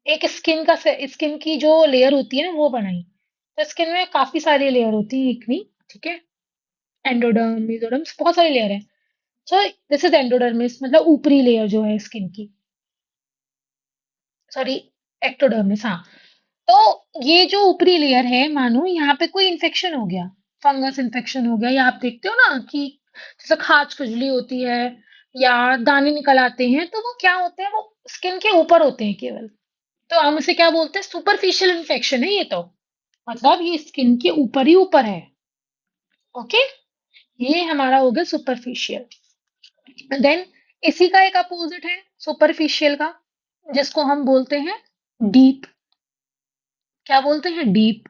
एक स्किन का, स्किन की जो लेयर होती है ना वो बनाई। तो स्किन में काफी सारी लेयर होती है, एक नहीं, ठीक है, एंडोडर्म, मेसोडर्म, बहुत सारी लेयर है। सो दिस इज एंडोडर्मिस, मतलब ऊपरी लेयर जो है स्किन की, सॉरी, एक्टोडर्मिस, हाँ। तो ये जो ऊपरी लेयर है, मानो यहाँ पे कोई इन्फेक्शन हो गया, फंगस इन्फेक्शन हो गया, या आप देखते हो ना कि जैसे खाज खुजली होती है या दाने निकल आते हैं, तो वो क्या होते हैं, वो स्किन के ऊपर होते हैं केवल। तो हम इसे क्या बोलते हैं, सुपरफिशियल इन्फेक्शन है ये तो, मतलब ये स्किन के ऊपर ही ऊपर है। ओके, ये हमारा हो गया सुपरफिशियल। देन इसी का एक अपोजिट है सुपरफिशियल का, जिसको हम बोलते हैं डीप। क्या बोलते हैं, डीप।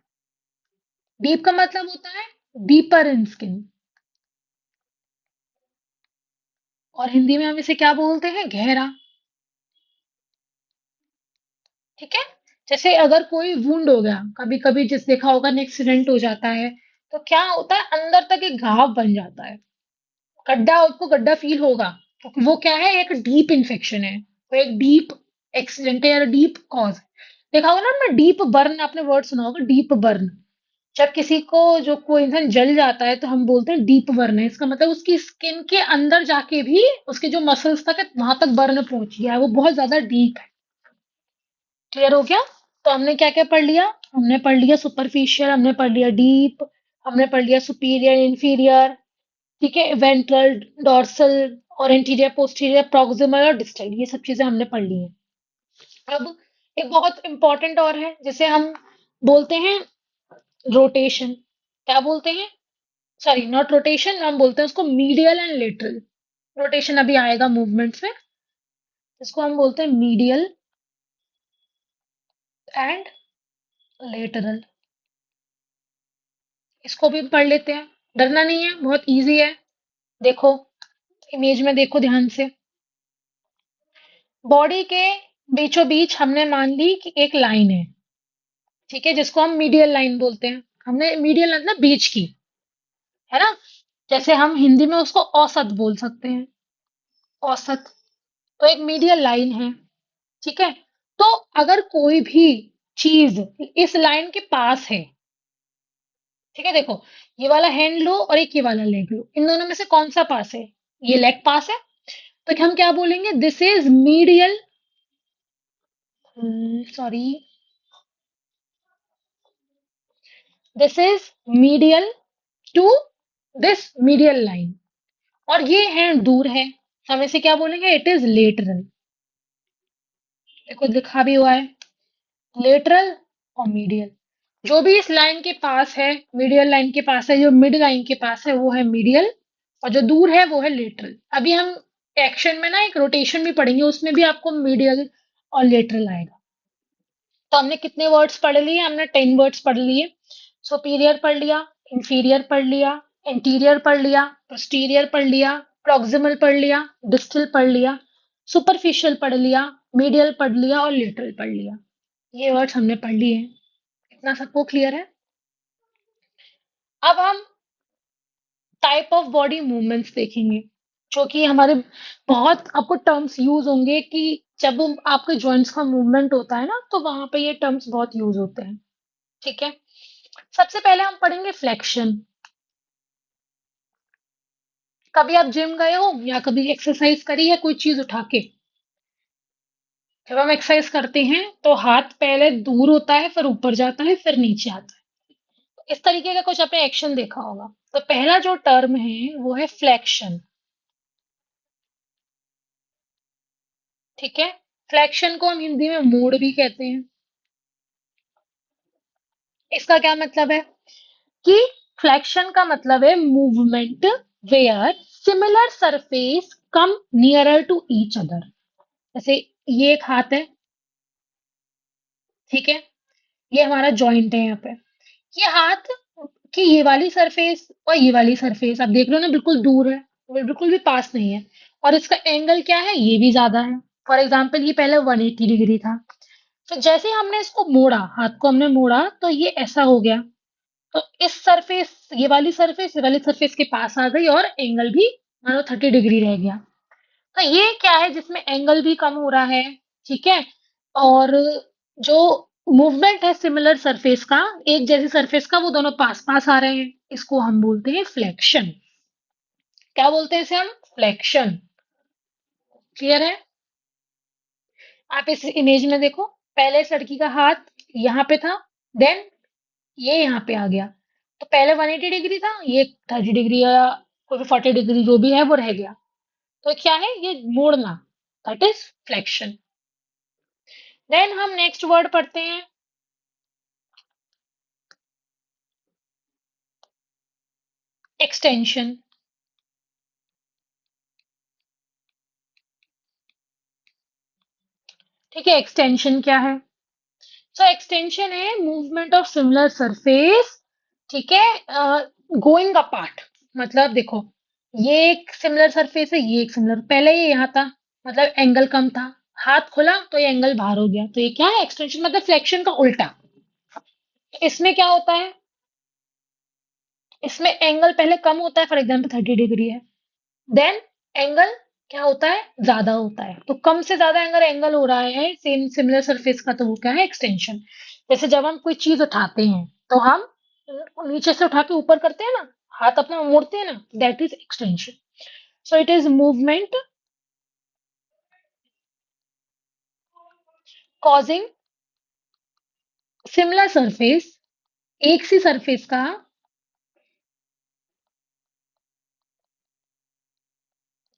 डीप का मतलब होता है डीपर इन स्किन, और हिंदी में हम इसे क्या बोलते हैं, गहरा। ठीक है। जैसे अगर कोई वुंड हो गया, कभी कभी जिस देखा होगा ना, एक्सीडेंट हो जाता है, तो क्या होता है, अंदर तक एक घाव बन जाता है, गड्ढा, आपको गड्ढा फील होगा, क्योंकि वो क्या है, एक डीप इन्फेक्शन है, वो एक डीप एक्सीडेंट है या डीप कॉज है। देखा होगा ना, डीप बर्न, आपने वर्ड सुना होगा, डीप बर्न। जब किसी को, जो कोई इंसान जल जाता है तो हम बोलते हैं डीप बर्न है, इसका मतलब उसकी स्किन के अंदर जाके भी उसके जो मसल्स तक है वहां तक बर्न पहुंच गया है, वो बहुत ज्यादा डीप है। क्लियर हो गया। तो हमने क्या क्या पढ़ लिया, हमने पढ़ लिया सुपरफिशियल, हमने पढ़ लिया डीप, हमने पढ़ लिया सुपीरियर इंफीरियर, ठीक है, वेंट्रल, डॉर्सल और इंटीरियर पोस्टीरियर, प्रॉक्सिमल और डिस्टल, ये सब चीजें हमने पढ़ ली हैं। अब एक बहुत इंपॉर्टेंट और है जिसे हम बोलते हैं रोटेशन। क्या बोलते हैं? सॉरी, नॉट रोटेशन, हम बोलते हैं उसको मीडियल एंड लेटरल। रोटेशन अभी आएगा मूवमेंट्स में। इसको हम बोलते हैं मीडियल एंड लेटरल। इसको भी पढ़ लेते हैं। डरना नहीं है, बहुत इजी है। देखो, इमेज में देखो ध्यान से। बॉडी के बीचों बीच हमने मान ली कि एक लाइन है, ठीक है, जिसको हम मीडियल लाइन बोलते हैं। हमने मीडियल मतलब बीच की, है ना? जैसे हम हिंदी में उसको औसत बोल सकते हैं। औसत, तो एक मीडियल लाइन है, ठीक है। तो अगर कोई भी चीज इस लाइन के पास है, ठीक है, देखो, ये वाला हैंड लो और एक ये वाला लेग लो, इन दोनों में से कौन सा पास है? ये लेग पास है। तो हम क्या बोलेंगे? This is medial, sorry, this is medial to this medial line. और ये हैंड दूर है, हम इसे क्या बोलेंगे? It is lateral. देखो लिखा भी हुआ है, लेटरल और मीडियल। जो भी इस लाइन के पास है, मीडियल लाइन के पास है, जो मिड लाइन के पास है, वो है मीडियल। और जो दूर है वो है लेटरल। अभी हम एक्शन में ना एक रोटेशन भी पढ़ेंगे, उसमें भी आपको मीडियल और लेटरल आएगा। तो हमने कितने वर्ड्स पढ़ लिए? हमने 10 वर्ड्स पढ़ लिए। सुपीरियर पढ़ लिया, इंफीरियर पढ़ लिया, इंटीरियर पढ़ लिया, पोस्टीरियर पढ़ लिया, प्रॉक्सिमल पढ़ लिया, डिस्टल पढ़ लिया, सुपरफिशियल पढ़ लिया, मीडियल पढ़ लिया और लेटरल पढ़ लिया। ये वर्ड्स हमने पढ़ लिए हैं। इतना सबको क्लियर है? अब हम टाइप ऑफ बॉडी मूवमेंट्स देखेंगे, जो कि हमारे बहुत आपको टर्म्स यूज होंगे कि जब आपके जॉइंट्स का मूवमेंट होता है ना, तो वहां पे ये टर्म्स बहुत यूज होते हैं, ठीक है। सबसे पहले हम पढ़ेंगे फ्लेक्शन। कभी आप जिम गए हो या कभी एक्सरसाइज करी है कोई चीज उठा के? जब हम एक्सरसाइज करते हैं तो हाथ पहले दूर होता है, फिर ऊपर जाता है, फिर नीचे आता है। इस तरीके का कुछ आपने एक्शन देखा होगा। तो पहला जो टर्म है वो है फ्लेक्शन, ठीक है। फ्लेक्शन को हम हिंदी में मोड़ भी कहते हैं। इसका क्या मतलब है? कि फ्लेक्शन का मतलब है movement where similar surface come nearer to each other. जैसे ये एक हाथ है, ठीक है, ये हमारा जॉइंट है यहाँ पे। ये हाथ की ये वाली सरफेस और ये वाली सरफेस आप देख लो ना, बिल्कुल दूर है, बिल्कुल भी पास नहीं है। और इसका एंगल क्या है? ये भी ज्यादा है। फॉर एग्जाम्पल ये पहले 180 डिग्री था, तो जैसे ही हमने इसको मोड़ा, हाथ को हमने मोड़ा, तो ये ऐसा हो गया। तो इस सरफेस, ये वाली सरफेस के पास आ गई और एंगल भी मानो 30 डिग्री रह गया। तो ये क्या है? जिसमें एंगल भी कम हो रहा है, ठीक है। और जो मूवमेंट है सिमिलर सरफेस का, एक जैसी सरफेस का, वो दोनों पास पास आ रहे हैं, इसको हम बोलते हैं फ्लेक्शन। क्या बोलते हैं इसे हम? फ्लेक्शन। क्लियर है? आप इस इमेज में देखो, पहले इस लड़की का हाथ यहाँ पे था, देन ये यहाँ पे आ गया। तो पहले 180 डिग्री था, ये 30 डिग्री या कोई 40 डिग्री जो भी है वो रह गया। तो क्या है ये? मोड़ना, दैट इज फ्लेक्शन। देन हम नेक्स्ट वर्ड पढ़ते हैं, एक्सटेंशन। ठीक है, एक्सटेंशन क्या है? सो एक्सटेंशन है मूवमेंट ऑफ सिमिलर सरफेस, ठीक है, गोइंग अपार्ट। मतलब देखो, ये एक सिमिलर सरफेस है, ये एक सिमिलर, पहले ये यहाँ था, मतलब एंगल कम था, हाथ खुला तो ये एंगल बाहर हो गया, तो ये क्या है? एक्सटेंशन, मतलब फ्लेक्शन का उल्टा। इसमें क्या होता है? इसमें एंगल पहले कम होता है, फॉर एग्जाम्पल 30 डिग्री है, देन एंगल क्या होता है? ज्यादा होता है। तो कम से ज्यादा अगर एंगल हो रहा है सेम सिमिलर सरफेस का, तो वो क्या है? एक्सटेंशन। जैसे जब हम कोई चीज उठाते हैं, तो हम नीचे से उठा के ऊपर करते हैं ना, हाथ अपना मोड़ते हैं ना, that is extension. So it is movement causing similar surface, एक सी सरफेस का,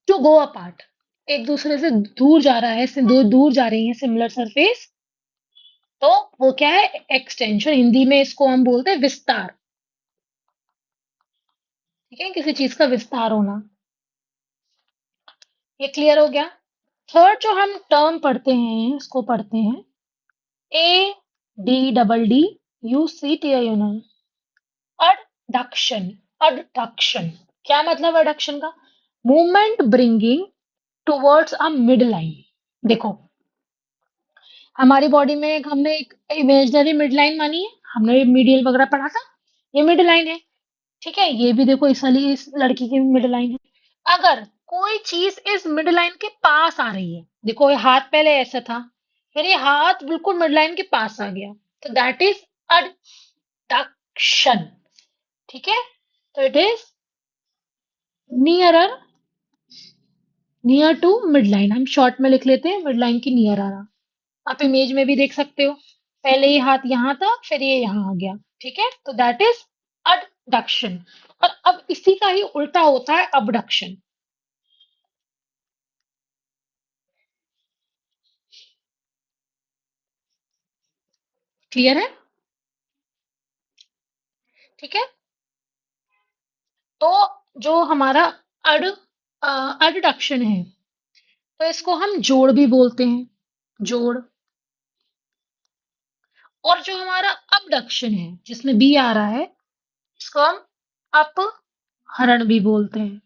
टू गो अपार्ट, एक दूसरे से दूर जा रहा है, दो दूर जा रही है सिमिलर सरफेस, तो वो क्या है, एक्सटेंशन, हिंदी में इसको हम बोलते हैं विस्तार। ठीक है, किसी चीज का विस्तार होना। ये क्लियर हो गया। थर्ड जो हम टर्म पढ़ते हैं, इसको पढ़ते हैं A D double D U C T I O, adduction. Adduction, क्या मतलब अडक्शन का? Movement bringing towards a mid line. देखो, हमारी बॉडी में हमने एक इमेजिनरी मिड लाइन मानी है, हमने मीडियल वगैरह पढ़ा था, ये मिड लाइन है। ठीक है, ये भी देखो इस वाली इस लड़की की मिड लाइन है। अगर कोई चीज इस मिड लाइन के पास आ रही है, देखो ये हाथ पहले ऐसा था, फिर ये हाथ बिल्कुल मिड लाइन के पास आ गया, तो दैट इज अडक्शन। ठीक है, तो it is nearer, near to mid line, हम शॉर्ट में लिख लेते हैं मिड लाइन की नियर आना। आप इमेज में भी देख सकते हो, पहले ये हाथ यहाँ था, फिर ये यहाँ आ गया। ठीक है, तो दैट इज अडक्शन। और अब इसी का ही उल्टा होता है अबडक्शन। क्लियर है? ठीक है, तो जो हमारा अड अडडक्शन है, तो इसको हम जोड़ भी बोलते हैं, जोड़। और जो हमारा अबडक्शन है, जिसमें बी आ रहा है, इसको हम अपहरण भी बोलते हैं।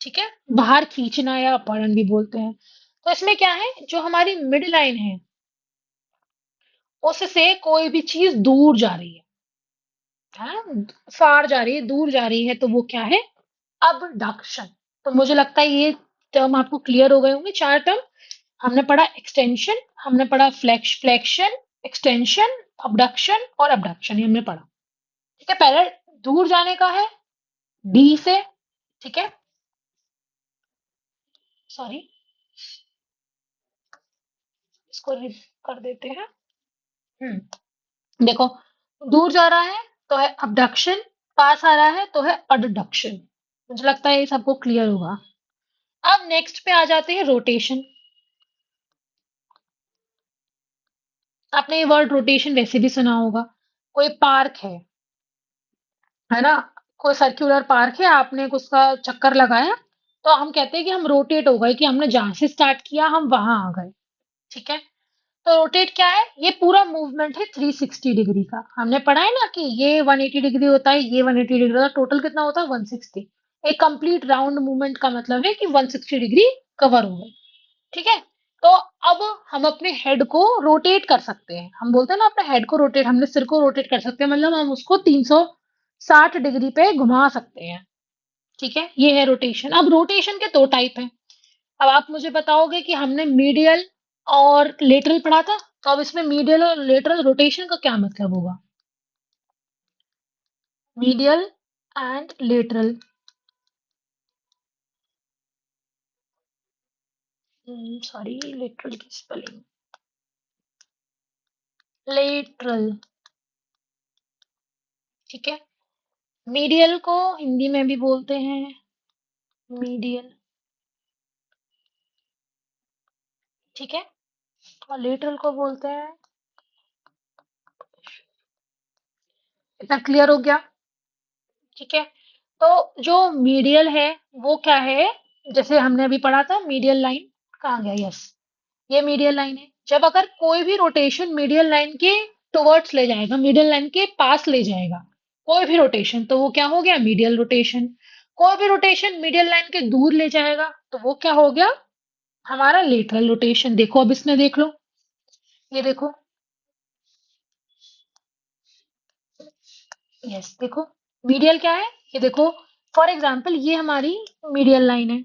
ठीक है, बाहर खींचना या अपहरण भी बोलते हैं। तो इसमें क्या है, जो हमारी मिड लाइन है, उससे कोई भी चीज दूर जा रही है, फार जा रही है, दूर जा रही है, तो वो क्या है, अबडक्शन। तो मुझे लगता है ये टर्म आपको क्लियर हो गए होंगे, चार टर्म। हमने पढ़ा एक्सटेंशन, हमने पढ़ा फ्लेक्शन, एक्सटेंशन, अबडक्शन और अबडक्शन, ये हमने पढ़ा। ठीक है, पहले दूर जाने का है, डी से। ठीक है, सॉरी, इसको कर देते हैं। देखो, दूर जा रहा है तो है अबडक्शन, पास आ रहा है तो है अडडक्शन। मुझे लगता है ये सबको क्लियर होगा। अब नेक्स्ट पे आ जाते हैं रोटेशन। आपने ये वर्ड रोटेशन वैसे भी सुना होगा। कोई पार्क है ना, कोई सर्कुलर पार्क है, आपने उसका चक्कर लगाया, तो हम कहते हैं कि हम रोटेट हो गए, कि हमने जहां से स्टार्ट किया हम वहां आ गए। ठीक है, तो रोटेट क्या है, ये पूरा मूवमेंट है 360 डिग्री का। हमने पढ़ा है ना कि ये 180 डिग्री होता है, ये 180 डिग्री होता है, टोटल कितना होता है 160। एक कंप्लीट राउंड मूवमेंट का मतलब है कि 160 डिग्री कवर हो गए। ठीक है, तो अब हम अपने हेड को रोटेट कर सकते हैं। हम बोलते हैं ना अपने हेड को रोटेट, हमने सिर को रोटेट कर सकते हैं, मतलब हम उसको 360 डिग्री पे घुमा सकते हैं। ठीक है, ये है रोटेशन। अब रोटेशन के दो टाइप हैं। अब आप मुझे बताओगे कि हमने मीडियल और लेटरल पढ़ा था, तो अब इसमें मीडियल और लेटरल रोटेशन का क्या मतलब होगा? Medial and lateral. Sorry, lateral की स्पेलिंग, लेटरल। ठीक है, मीडियल को हिंदी में भी बोलते हैं मीडियल। ठीक है, और लेटरल को बोलते हैं, इतना क्लियर हो गया? ठीक है, तो जो मीडियल है वो क्या है, जैसे हमने अभी पढ़ा था मीडियल लाइन, कहाँ गया, यस, ये मीडियल लाइन है। जब अगर कोई भी रोटेशन मीडियल लाइन के टुवर्ड्स ले जाएगा, मीडियल लाइन के पास ले जाएगा, कोई भी रोटेशन, तो वो क्या हो गया, मीडियल रोटेशन। कोई भी रोटेशन मीडियल लाइन के दूर ले जाएगा, तो वो क्या हो गया, हमारा लेटरल रोटेशन। देखो अब इसमें देख लो, ये देखो, यस, देखो मीडियल क्या है, ये देखो, फॉर एग्जाम्पल ये हमारी मीडियल लाइन है।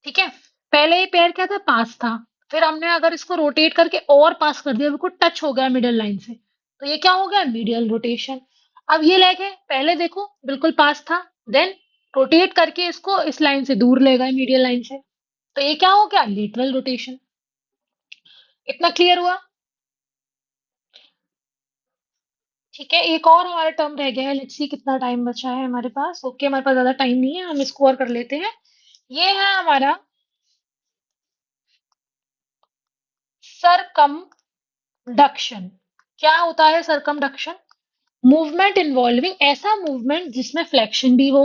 ठीक है, पहले ये पैर क्या था, पास था, फिर हमने अगर इसको रोटेट करके और पास कर दिया, बिल्कुल टच हो गया मिडिल लाइन से, तो ये क्या हो गया, मीडियल रोटेशन। अब ये लेग है, पहले देखो बिल्कुल पास था, देन रोटेट करके इसको इस लाइन से दूर ले गए, मीडियल लाइन से, तो ये क्या हो गया, लेटरल रोटेशन। इतना क्लियर हुआ? ठीक है, एक और हमारा टर्म रह गया है, लेट्स सी कितना टाइम बचा है हमारे पास। ओके, हमारे पास ज्यादा टाइम नहीं है, हम इसको और कर लेते हैं। ये है हमारा सरकम डक्शन। क्या होता है सरकमडक्शन? मूवमेंट इन्वॉल्विंग ऐसा मूवमेंट जिसमें फ्लेक्शन भी हो,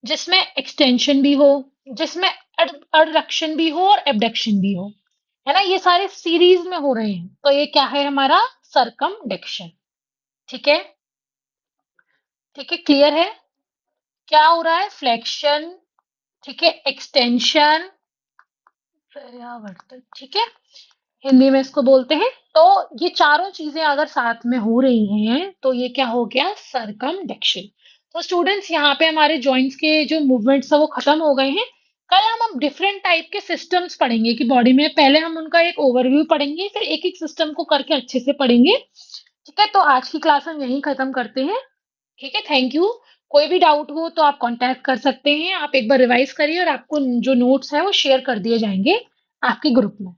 जिसमें एक्सटेंशन भी हो, जिसमें अडक्शन भी हो और एबडक्शन भी हो, है ना? ये सारे सीरीज में हो रहे हैं, तो ये क्या है हमारा सरकमडक्शन। ठीक है? ठीक है, क्लियर है? क्या हो रहा है? फ्लेक्शन, ठीक है, एक्सटेंशन, पर्यावर्तन, ठीक है, हिंदी में इसको बोलते हैं। तो ये चारों चीजें अगर साथ में हो रही हैं तो ये क्या हो गया? सरकमडक्शन। तो स्टूडेंट्स, यहाँ पे हमारे जॉइंट्स के जो मूवमेंट्स है वो खत्म हो गए हैं। कल हम अब डिफरेंट टाइप के सिस्टम्स पढ़ेंगे कि बॉडी में, पहले हम उनका एक ओवरव्यू पढ़ेंगे, फिर एक एक सिस्टम को करके अच्छे से पढ़ेंगे। ठीक है, तो आज की क्लास हम यहीं खत्म करते हैं। ठीक है, थैंक यू। कोई भी डाउट हो तो आप कांटेक्ट कर सकते हैं। आप एक बार रिवाइज करिए और आपको जो नोट्स है वो शेयर कर दिए जाएंगे आपके ग्रुप में।